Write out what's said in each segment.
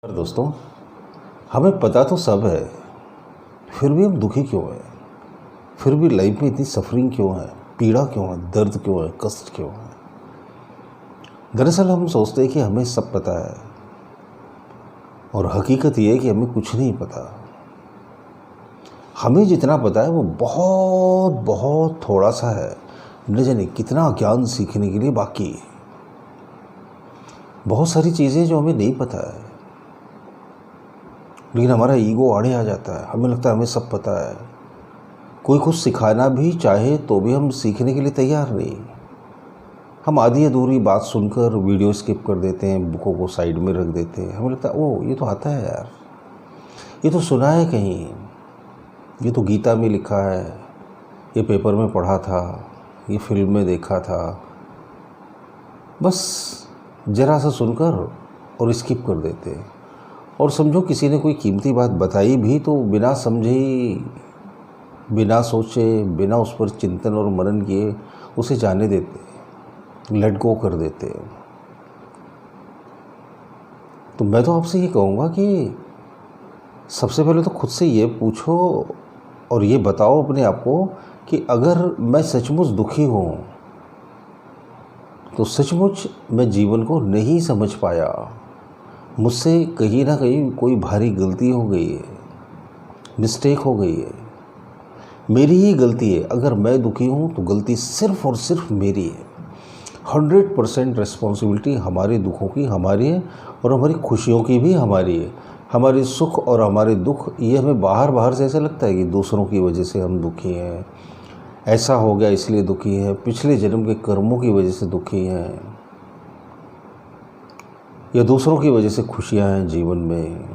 पर दोस्तों, हमें पता तो सब है, फिर भी हम दुखी क्यों हैं? फिर भी लाइफ में इतनी सफरिंग क्यों है? पीड़ा क्यों है? दर्द क्यों है? कष्ट क्यों है? दरअसल हम सोचते हैं कि हमें सब पता है, और हकीकत ये है कि हमें कुछ नहीं पता। हमें जितना पता है वो बहुत बहुत थोड़ा सा है। न जाने कितना ज्ञान सीखने के लिए बाकी है। बहुत सारी चीज़ें जो हमें नहीं पता है, लेकिन हमारा ईगो आड़े आ जाता है। हमें लगता है हमें सब पता है। कोई कुछ सिखाना भी चाहे तो भी हम सीखने के लिए तैयार नहीं। हम आधी अधूरी बात सुनकर वीडियो स्किप कर देते हैं, बुकों को साइड में रख देते हैं। हमें लगता है ओह, ये तो आता है यार, ये तो सुना है कहीं, ये तो गीता में लिखा है, ये पेपर में पढ़ा था, ये फिल्म में देखा था। बस ज़रा सा सुनकर और स्किप कर देते हैं। और समझो किसी ने कोई कीमती बात बताई भी तो बिना समझे, बिना सोचे, बिना उस पर चिंतन और मनन किए उसे जाने देते, लेट गो कर देते। तो मैं तो आपसे ये कहूँगा कि सबसे पहले तो खुद से ये पूछो और ये बताओ अपने आप को कि अगर मैं सचमुच दुखी हूँ तो सचमुच मैं जीवन को नहीं समझ पाया, मुझसे कहीं ना कहीं कोई भारी गलती हो गई है, मिस्टेक हो गई है, मेरी ही गलती है। अगर मैं दुखी हूँ तो गलती सिर्फ़ और सिर्फ मेरी है। 100% रिस्पॉन्सिबिलिटी हमारे दुखों की हमारी है, और हमारी खुशियों की भी हमारी है। हमारे सुख और हमारे दुख ये हमें बाहर से ऐसा लगता है कि दूसरों की वजह से हम दुखी हैं, ऐसा हो गया इसलिए दुखी है, पिछले जन्म के कर्मों की वजह से दुखी हैं, या दूसरों की वजह से खुशियां हैं जीवन में,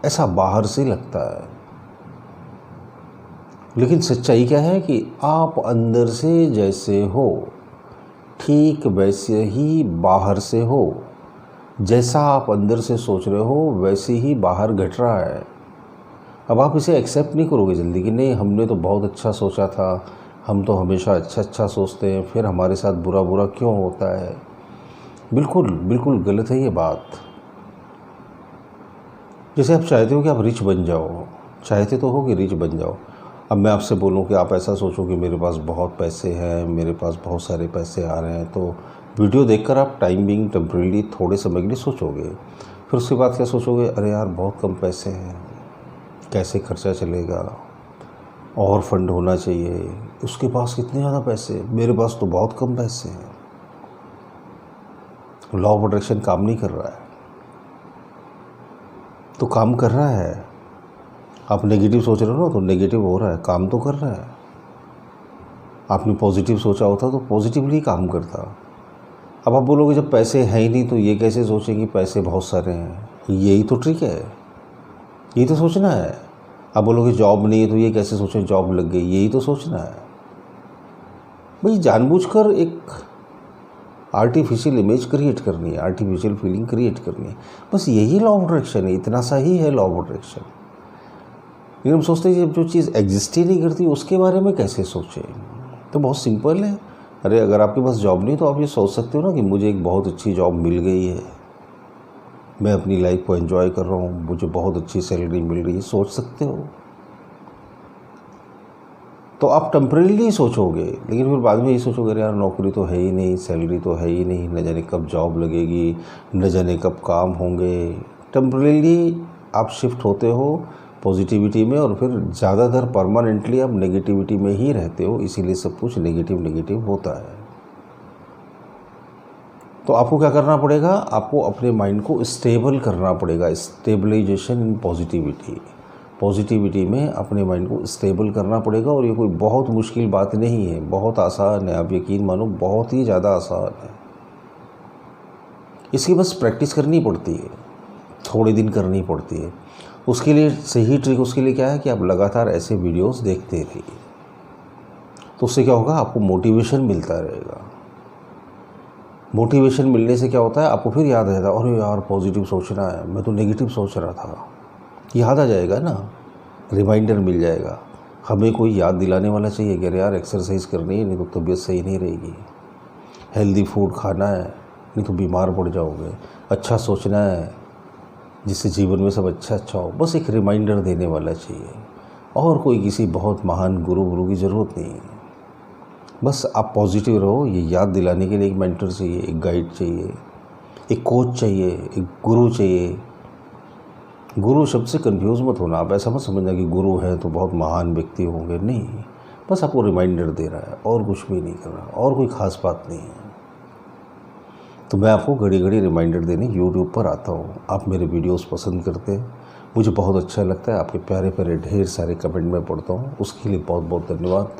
ऐसा बाहर से लगता है। लेकिन सच्चाई क्या है कि आप अंदर से जैसे हो ठीक वैसे ही बाहर से हो। जैसा आप अंदर से सोच रहे हो वैसे ही बाहर घट रहा है। अब आप इसे एक्सेप्ट नहीं करोगे जल्दी कि नहीं, हमने तो बहुत अच्छा सोचा था, हम तो हमेशा अच्छा सोचते हैं, फिर हमारे साथ बुरा क्यों होता है। बिल्कुल बिल्कुल गलत है ये बात। जैसे आप चाहते हो कि आप रिच बन जाओ, चाहते तो हो कि रिच बन जाओ। अब मैं आपसे बोलूं कि आप ऐसा सोचो कि मेरे पास बहुत पैसे हैं, मेरे पास बहुत सारे पैसे आ रहे हैं, तो वीडियो देखकर आप टाइम बिंग टेम्परेरी थोड़े समय के लिए सोचोगे। फिर उसके बाद क्या सोचोगे, अरे यार बहुत कम पैसे हैं, कैसे खर्चा चलेगा, और फंड होना चाहिए, उसके पास कितने ज़्यादा पैसे, मेरे पास तो बहुत कम पैसे हैं। लॉ ऑफ अट्रैक्शन काम नहीं कर रहा है। तो काम कर रहा है। आप नेगेटिव सोच रहे हो ना, तो नेगेटिव हो रहा है, काम तो कर रहा है। आपने पॉजिटिव सोचा होता तो पॉजिटिवली काम करता। अब आप बोलोगे जब पैसे हैं ही नहीं तो ये कैसे सोचें कि पैसे बहुत सारे हैं। यही तो ट्रिक है, यही तो सोचना है। आप बोलोगे जॉब नहीं है तो ये कैसे सोचें जॉब लग गई। यही तो सोचना है भाई। जानबूझकर एक आर्टिफिशियल इमेज क्रिएट करनी है, आर्टिफिशियल फीलिंग क्रिएट करनी है। बस यही लॉ ऑफ अट्रैक्शन है, इतना सा ही है लॉ ऑफ अट्रैक्शन। लेकिन हम सोचते हैं जब जो चीज़ एग्जिस्ट ही नहीं करती उसके बारे में कैसे सोचें। तो बहुत सिंपल है। अरे अगर आपके पास जॉब नहीं तो आप ये सोच सकते हो ना कि मुझे एक बहुत अच्छी जॉब मिल गई है, मैं अपनी लाइफ को एंजॉय कर रहा हूँ, मुझे बहुत अच्छी सैलरी मिल रही है। सोच सकते हो। तो आप टेम्परेरीली सोचोगे, लेकिन फिर बाद में ये सोचोगे अरे यार नौकरी तो है ही नहीं, सैलरी तो है ही नहीं, न जाने कब जॉब लगेगी, न जाने कब काम होंगे। टेम्परेरीली आप शिफ्ट होते हो पॉजिटिविटी में, और फिर ज़्यादातर परमानेंटली आप नेगेटिविटी में ही रहते हो। इसीलिए सब कुछ नेगेटिव होता है। तो आपको क्या करना पड़ेगा, आपको अपने माइंड को स्टेबल करना पड़ेगा। स्टेबलाइजेशन इन पॉजिटिविटी में अपने माइंड को स्टेबल करना पड़ेगा। और ये कोई बहुत मुश्किल बात नहीं है, बहुत आसान है। आप यकीन मानो बहुत ही ज़्यादा आसान है। इसकी बस प्रैक्टिस करनी पड़ती है, थोड़े दिन करनी पड़ती है। उसके लिए सही ट्रिक उसके लिए क्या है कि आप लगातार ऐसे वीडियोस देखते रहिए। तो उससे क्या होगा, आपको मोटिवेशन मिलता रहेगा। मोटिवेशन मिलने से क्या होता है, आपको फिर याद आ जाता है अरे यार पॉजिटिव सोचना है, मैं तो नेगेटिव सोच रहा था। याद आ जाएगा ना, रिमाइंडर मिल जाएगा। हमें कोई याद दिलाने वाला चाहिए कि अरे यार एक्सरसाइज करनी है, नहीं तो तबीयत सही नहीं रहेगी। हेल्दी फूड खाना है, नहीं तो बीमार पड़ जाओगे। अच्छा सोचना है, जिससे जीवन में सब अच्छा अच्छा हो। बस एक रिमाइंडर देने वाला चाहिए, और कोई किसी बहुत महान गुरु की ज़रूरत नहीं है। बस आप पॉजिटिव रहो, ये याद दिलाने के लिए एक मेंटर चाहिए, एक गाइड चाहिए, एक कोच चाहिए, एक गुरु चाहिए। गुरु शब्द से कंफ्यूज मत होना, आप ऐसा मत समझना कि गुरु है तो बहुत महान व्यक्ति होंगे, नहीं। बस आपको रिमाइंडर दे रहा है, और कुछ भी नहीं कर रहा, और कोई ख़ास बात नहीं है। तो मैं आपको घड़ी घड़ी रिमाइंडर देने यूट्यूब पर आता हूँ। आप मेरे वीडियोस पसंद करते हैं, मुझे बहुत अच्छा लगता है। आपके प्यारे प्यारे ढेर सारे कमेंट में पढ़ता हूँ, उसके लिए बहुत बहुत धन्यवाद,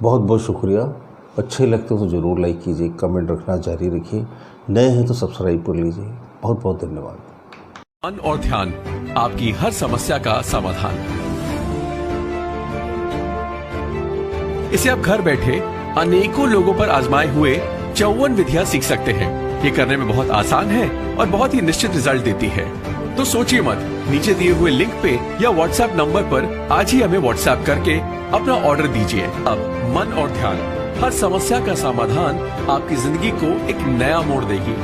बहुत बहुत शुक्रिया। अच्छे लगते हो तो ज़रूर लाइक कीजिए, कमेंट रखना जारी रखिए, नए हैं तो सब्सक्राइब कर लीजिए। बहुत बहुत धन्यवाद। मन और ध्यान, आपकी हर समस्या का समाधान। इसे आप घर बैठे अनेकों लोगों पर आजमाए हुए 54 विधियां सीख सकते हैं। ये करने में बहुत आसान है और बहुत ही निश्चित रिजल्ट देती है। तो सोचिए मत, नीचे दिए हुए लिंक पे या व्हाट्सएप नंबर पर आज ही हमें व्हाट्सएप करके अपना ऑर्डर दीजिए। अब मन और ध्यान, हर समस्या का समाधान आपकी जिंदगी को एक नया मोड़ देगी।